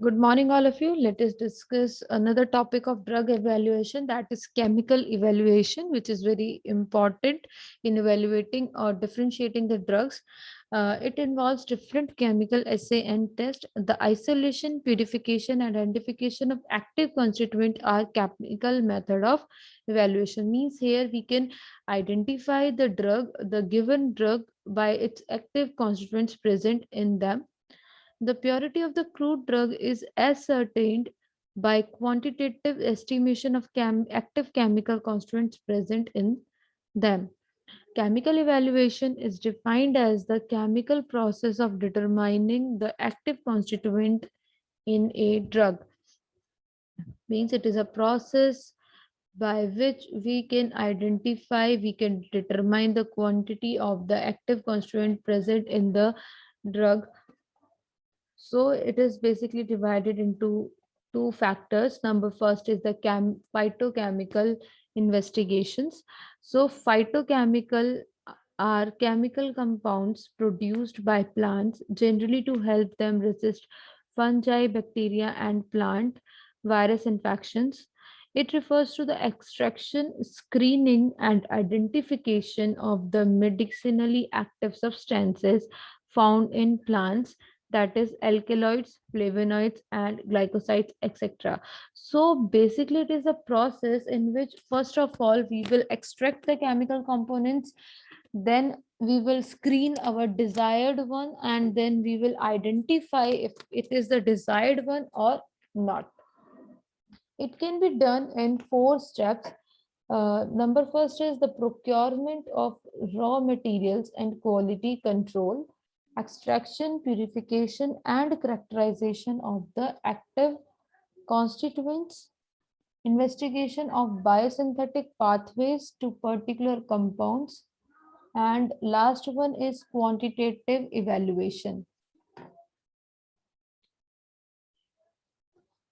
Good morning, all of you. Let us discuss another topic of drug evaluation, that is chemical evaluation, which is very important in evaluating or differentiating the drugs. It involves different chemical assay and test. The isolation, purification, and identification of active constituent are chemical method of evaluation. Means here we can identify the given drug by its active constituents present in them. The purity of the crude drug is ascertained by quantitative estimation of active chemical constituents present in them. Chemical evaluation is defined as the chemical process of determining the active constituent in a drug. Means it is a process by which we can determine the quantity of the active constituent present in the drug. So it is basically divided into two factors. Number first is the phytochemical investigations. So phytochemical are chemical compounds produced by plants generally to help them resist fungi, bacteria, and plant virus infections. It refers to the extraction, screening, and identification of the medicinally active substances found in plants, that is alkaloids, flavonoids, and glycosides, etc. So basically it is a process in which first of all we will extract the chemical components, then we will screen our desired one, and then we will identify if it is the desired one or not. It can be done in four steps. Number first is the procurement of raw materials and quality control, extraction, purification, and characterization of the active constituents, investigation of biosynthetic pathways to particular compounds, and last one is quantitative evaluation.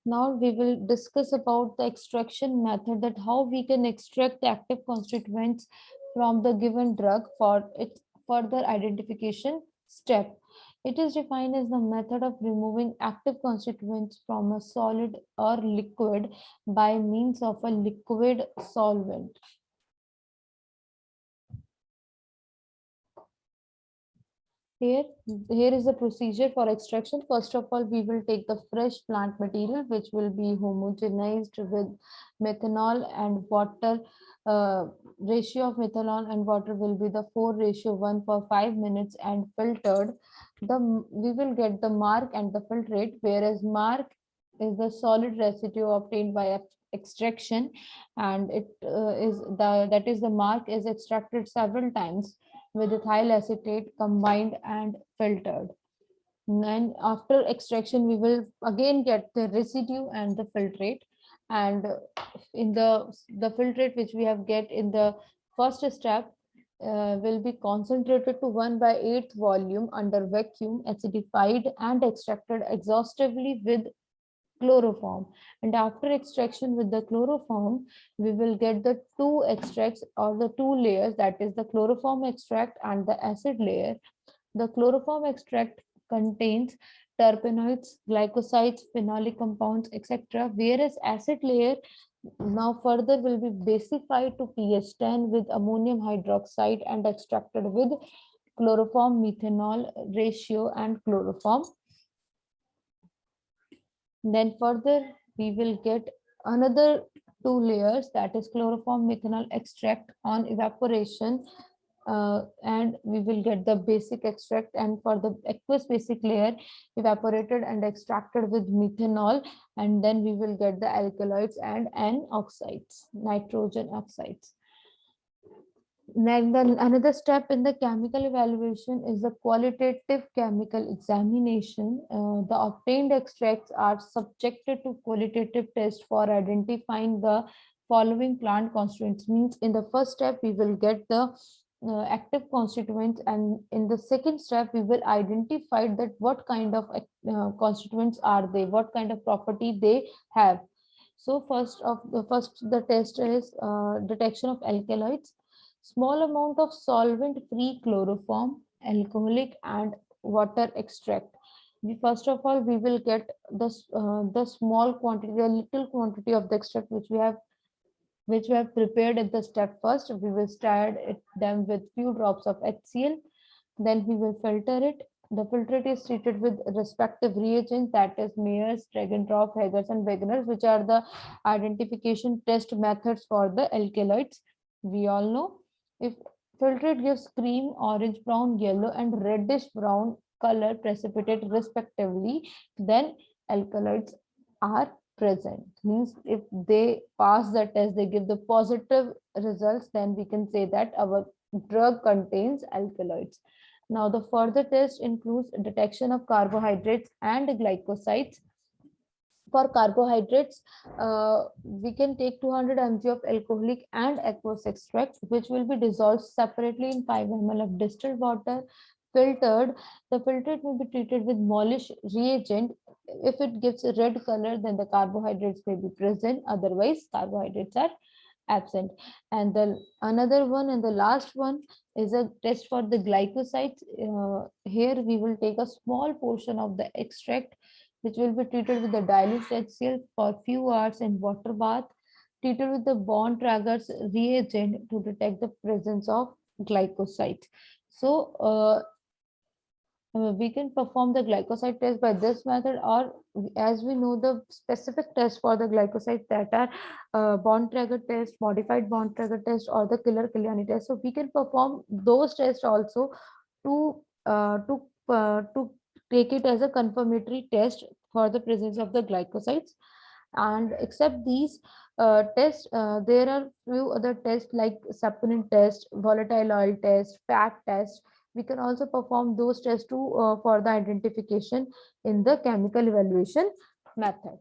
Now we will discuss about the extraction method, that how we can extract the active constituents from the given drug for its further identification step. It is defined as the method of removing active constituents from a solid or liquid by means of a liquid solvent. Here, here is the procedure for extraction. First of all, we will take the fresh plant material, which will be homogenized with methanol and water. Ratio of methanol and water will be the 4:1 for 5 minutes and filtered. We will get the mark and the filtrate, whereas mark is the solid residue obtained by extraction, and it is the that is the mark is extracted several times with ethyl acetate combined and filtered. And after extraction, we will again get the residue and the filtrate. And in the filtrate which we have get in the first step will be concentrated to 1/8 volume under vacuum, acidified and extracted exhaustively with chloroform. And after extraction with the chloroform, we will get the two extracts or the two layers, that is the chloroform extract and the acid layer. The chloroform extract contains terpenoids, glycosides, phenolic compounds, etc., whereas acid layer now further will be basified to pH 10 with ammonium hydroxide and extracted with chloroform methanol ratio and chloroform. Then further we will get another two layers, that is chloroform methanol extract on evaporation, and we will get the basic extract, and for the aqueous basic layer evaporated and extracted with methanol, and then we will get the alkaloids and N oxides, nitrogen oxides. Then another step in the chemical evaluation is the qualitative chemical examination. The obtained extracts are subjected to qualitative test for identifying the following plant constituents. Means in the first step we will get the active constituents, and in the second step we will identify that what kind of constituents are they, what kind of property they have. So first the test is detection of alkaloids. Small amount of solvent free chloroform, alcoholic and water extract. First of all, we will get the small quantity, the little quantity of the extract which we have prepared at the step first. We will stir them with few drops of HCl. Then we will filter it. The filtrate is treated with respective reagents, that is Mayer's, Dragendorf, Haggers, and Wegener, which are the identification test methods for the alkaloids. We all know if filtrate gives cream, orange, brown, yellow, and reddish brown color precipitate respectively, then alkaloids are present. Means if they pass the test, they give the positive results, then we can say that our drug contains alkaloids. Now, the further test includes detection of carbohydrates and glycosides. For carbohydrates, we can take 200 mg of alcoholic and aqueous extract, which will be dissolved separately in 5 ml of distilled water, filtered. The filtrate will be treated with Molish reagent. If it gives a red color, then the carbohydrates may be present, otherwise carbohydrates are absent. And the another one and the last one is a test for the glycosides. Here we will take a small portion of the extract, which will be treated with the dilute HCl for few hours in water bath, treated with the Bontrager's reagent to detect the presence of glycosides. So we can perform the glycoside test by this method, or as we know the specific test for the glycoside, that are Bontrager test, modified Bontrager test, or the Killer-Kiliani test. So we can perform those tests also to to take it as a confirmatory test for the presence of the glycosides. And except these tests, there are few other tests like saponin test, volatile oil test, fat test. We can also perform those tests too for the identification in the chemical evaluation method.